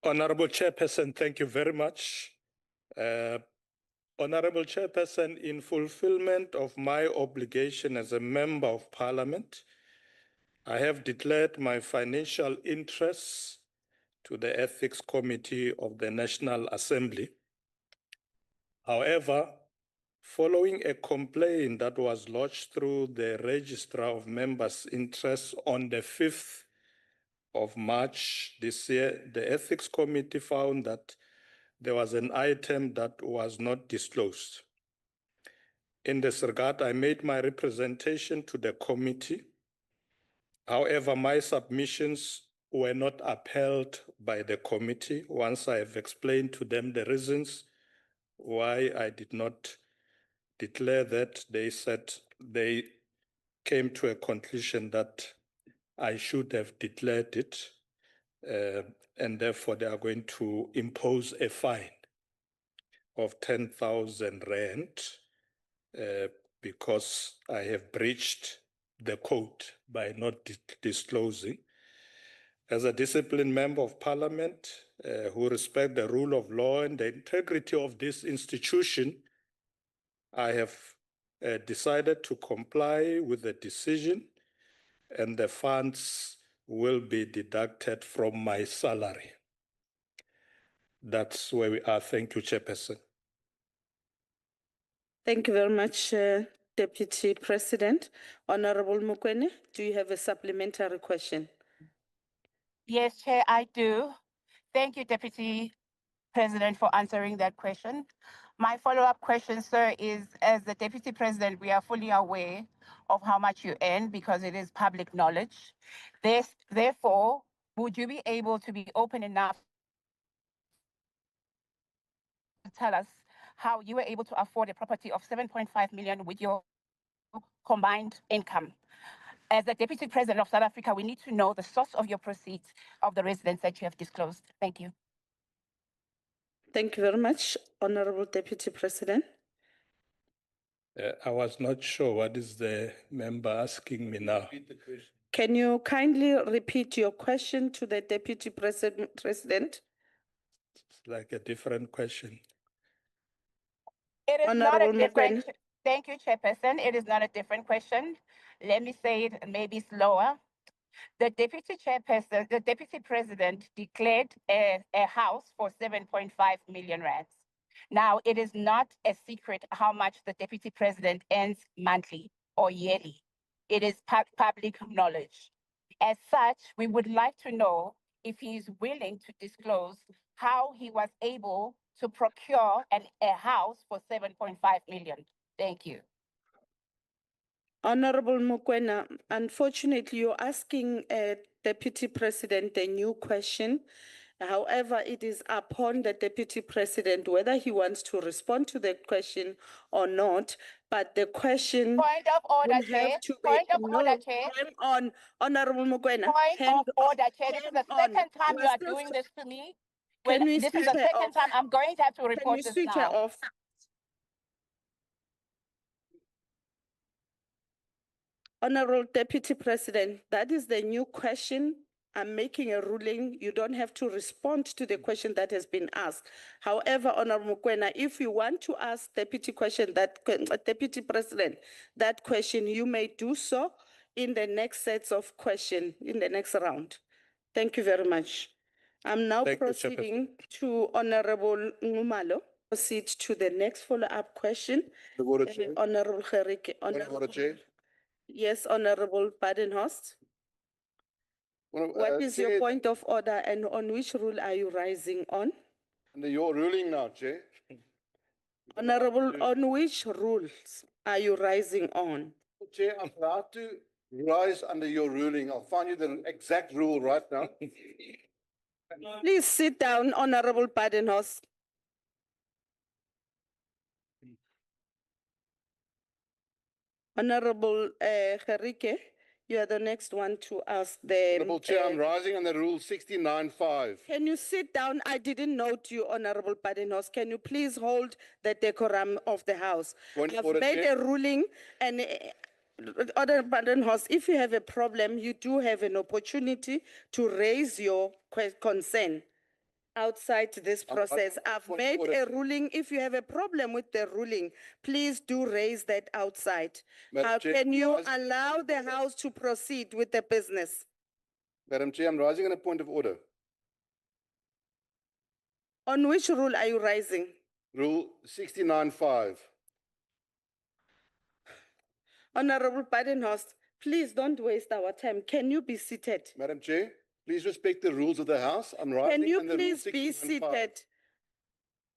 Honorable Chairperson, thank you very much. Honorable Chairperson, in fulfillment of my obligation as a Member of Parliament, I have declared my financial interests to the Ethics Committee of the National Assembly. However, following a complaint that was lodged through the Registrar of Members' Interests on the 5th of March this year, the Ethics Committee found that there was an item that was not disclosed. In this regard, I made my representation to the committee. However, my submissions were not upheld by the committee. Once I have explained to them the reasons why I did not declare that, they said they came to a conclusion that I should have declared it, and therefore they are going to impose a fine of 10,000 rand because I have breached the code by not disclosing. As a disciplined member of parliament who respect the rule of law and the integrity of this institution, I have decided to comply with the decision, and the funds will be deducted from my salary. That's where we are. Thank you, Chairperson. Thank you very much, Deputy President. Honorable Mokoena, do you have a supplementary question? Yes, Chair, I do. Thank you, Deputy President, for answering that question. My follow-up question, sir, is as the Deputy President, we are fully aware of how much you earn because it is public knowledge. Therefore, would you be able to be open enough to tell us how you were able to afford a property of 7.5 million with your combined income? As the Deputy President of South Africa, we need to know the source of your proceeds of the residence that you have disclosed. Thank you. Thank you very much, Honorable Deputy President. I was not sure what is the member asking me now. Can you kindly repeat your question to the Deputy President? It's like a different question. It is Honorable not a different. Mokoena. Thank you, Chairperson. It is not a different question. Let me say it maybe slower. The Deputy Chairperson, the Deputy President declared a house for 7.5 million rands. Now, it is not a secret how much the Deputy President earns monthly or yearly. It is public knowledge. As such, we would like to know if he is willing to disclose how he was able to procure a house for 7.5 million. Thank you. Honorable Mokoena, unfortunately, you're asking Deputy President a new question. However, it is upon the Deputy President whether he wants to respond to the question or not. But the question Point of order, will Chair. have to be Point of order, Chair. hang on, Honorable Mokoena. Point of order, Chair. This is the second time you are Still doing this to me. Can we This is switch the her second off? time I'm going to have to Can report you this switch her now. off? Honorable Deputy President, that is the new question. I'm making a ruling. You don't have to respond to the question that has been asked. However, Honorable Mokoena, if you want to ask Deputy President that question, you may do so in the next sets of questions, in the next round. Thank you very much. I'm now proceeding to Honorable Ngumalo. Proceed to the next follow-up question. Honorable Gerike. Yes, Honorable Badenhorst. What is your point of order and on which rule are you rising on? Under your ruling now, Chair. Honorable, on which rules are you rising on? Chair, I'm allowed to rise under your ruling. I'll find you the exact rule right now. Please sit down, Honorable Badenhorst. Honorable Gerike, you are the next one to ask the... Honorable Chair, I'm rising under Rule 69.5. Can you sit down? I didn't note you, Honorable Badenhorst. Can you please hold the decorum of the House? I've made a ruling, and Honorable Badenhorst, if you have a problem, you do have an opportunity to raise your concern. outside this I'm process. asking I've for made order. a ruling. If you have a problem with the ruling, please do raise that outside. Madam How Chair, can you rise- allow the House to proceed with the business? Madam Chair, I'm rising on a point of order. On which rule are you rising? Rule 69(5). Honorable Badenhorst, please don't waste our time. Can you be seated? Madam Chair, please respect the rules of the House. I'm Can rising you under Rule please be 69(5). seated?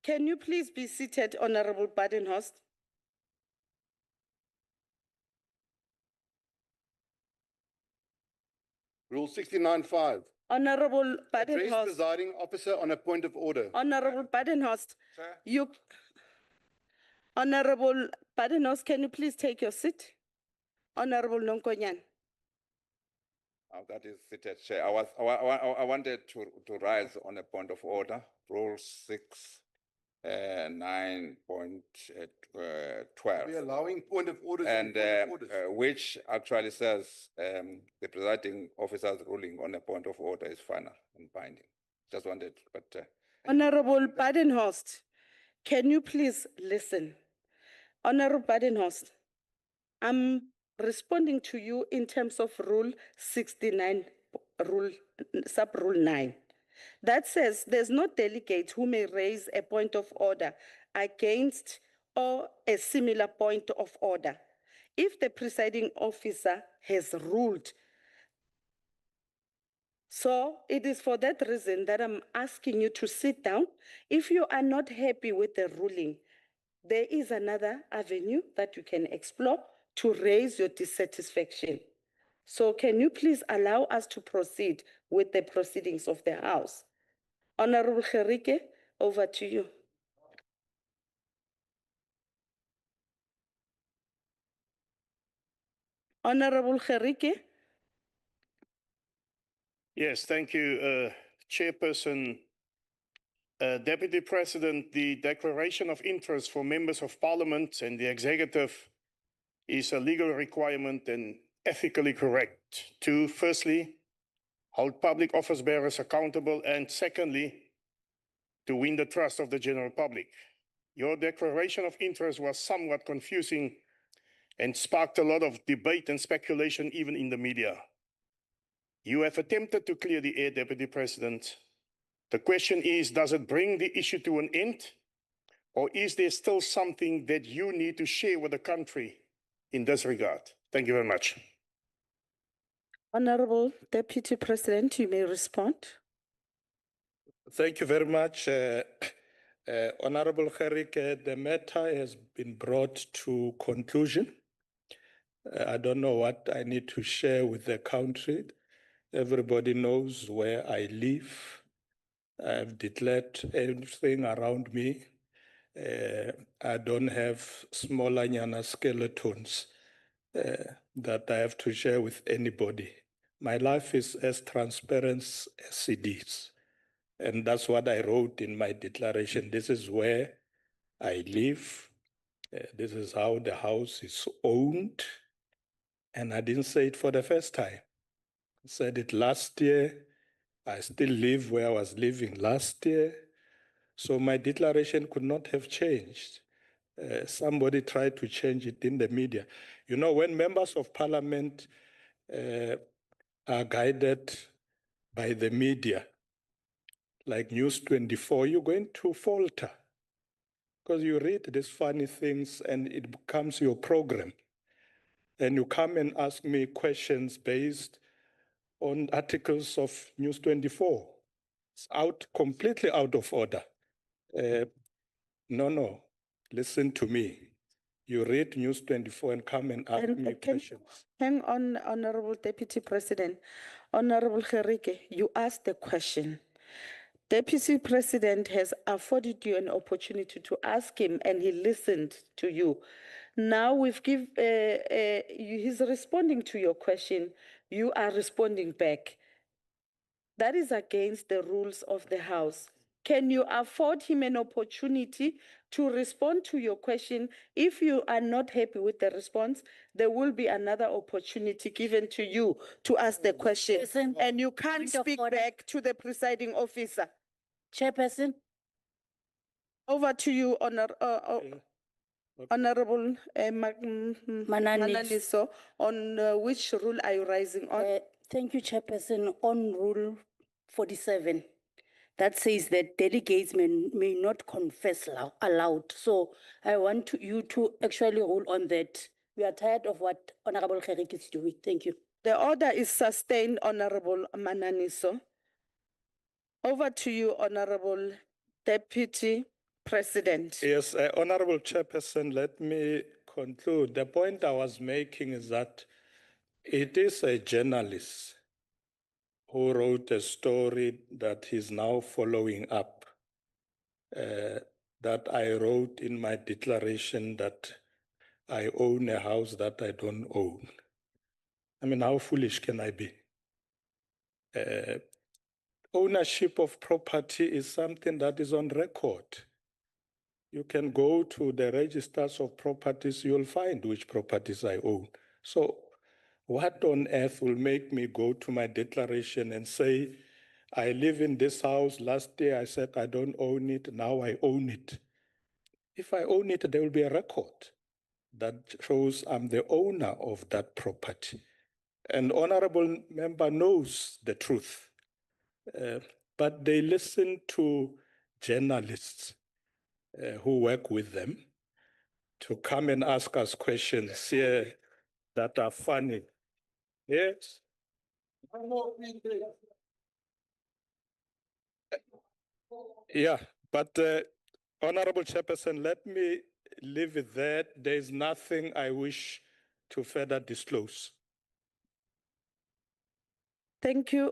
Can you please be seated, Honorable Badenhorst? Rule 69(5). Honorable Address Badenhorst, presiding officer on a point of order. Honorable Badenhorst, Sir. you, Honorable Badenhorst, can you please take your seat? Honorable Nonkonyan. That is seated, Chair. I wanted to rise on a point of order, Rule 9.12. We're allowing point of orders. on And point of orders. which actually says the presiding officer's ruling on a point of order is final and binding. Just wanted, but Honorable Badenhorst, can you please listen? Honorable Badenhorst, I'm responding to you in terms of Rule 69, sub-rule 9. That says there's no delegate who may raise a point of order against or a similar point of order if the presiding officer has ruled. So it is for that reason that I'm asking you to sit down. If you are not happy with the ruling, there is another avenue that you can explore to raise your dissatisfaction. So can you please allow us to proceed with the proceedings of the House? Honorable Gerike, over to you. Honorable Gerike. Yes, thank you, Chairperson. Deputy President, the declaration of interest for members of Parliament and the executive is a legal requirement and ethically correct to, firstly, hold public office bearers accountable, and secondly, to win the trust of the general public. Your declaration of interest was somewhat confusing and sparked a lot of debate and speculation even in the media. You have attempted to clear the air, Deputy President. The question is, does it bring the issue to an end? Or is there still something that you need to share with the country in this regard? Thank you very much. Honorable Deputy President, you may respond. Thank you very much. Honorable Gerike, the matter has been brought to conclusion. I don't know what I need to share with the country. Everybody knows where I live. I've declared everything around me. I don't have smaller nyana skeletons that I have to share with anybody. My life is as transparent as it is. And that's what I wrote in my declaration. This is where I live. This is how the house is owned. And I didn't say it for the first time. I said it last year. I still live where I was living last year. So my declaration could not have changed. Somebody tried to change it in the media. You know, when members of parliament are guided by the media, like News 24, you're going to falter because you read these funny things and it becomes your program. And you come and ask me questions based on articles of News 24. It's completely out of order. No, listen to me. You read News 24 and come and ask me questions. Hang on, Honorable Deputy President. Honorable Gerike, you asked the question. Deputy President has afforded you an opportunity to ask him and he listened to you. Now he's responding to your question. You are responding back. That is against the rules of the House. Can you afford him an opportunity to respond to your question? If you are not happy with the response, there will be another opportunity given to you to ask the question. And you can't speak back to the presiding officer. Chairperson, Over to you, Yeah. Okay. Honorable Mananiso. Mananiso, on which rule are you rising on? Thank you, Chairperson. On Rule 47, that says that delegates may not confess aloud. So I want you to actually rule on that. We are tired of what Honorable Kherik is doing. Thank you. The order is sustained, Honorable Mananiso. Over to you, Honorable Deputy President. Yes, Honorable Chairperson, let me conclude. The point I was making is that it is a journalist who wrote a story that he's now following up, that I wrote in my declaration that I own a house that I don't own. I mean, how foolish can I be? Ownership of property is something that is on record. You can go to the registers of properties, you'll find which properties I own. So what on earth will make me go to my declaration and say, I live in this house, last year I said I don't own it, now I own it. If I own it, there will be a record that shows I'm the owner of that property. An honorable member knows the truth, but they listen to journalists who work with them to come and ask us questions here that are funny. Yes. Yeah, but Honorable Chairperson, let me leave it there. There is nothing I wish to further disclose. Thank you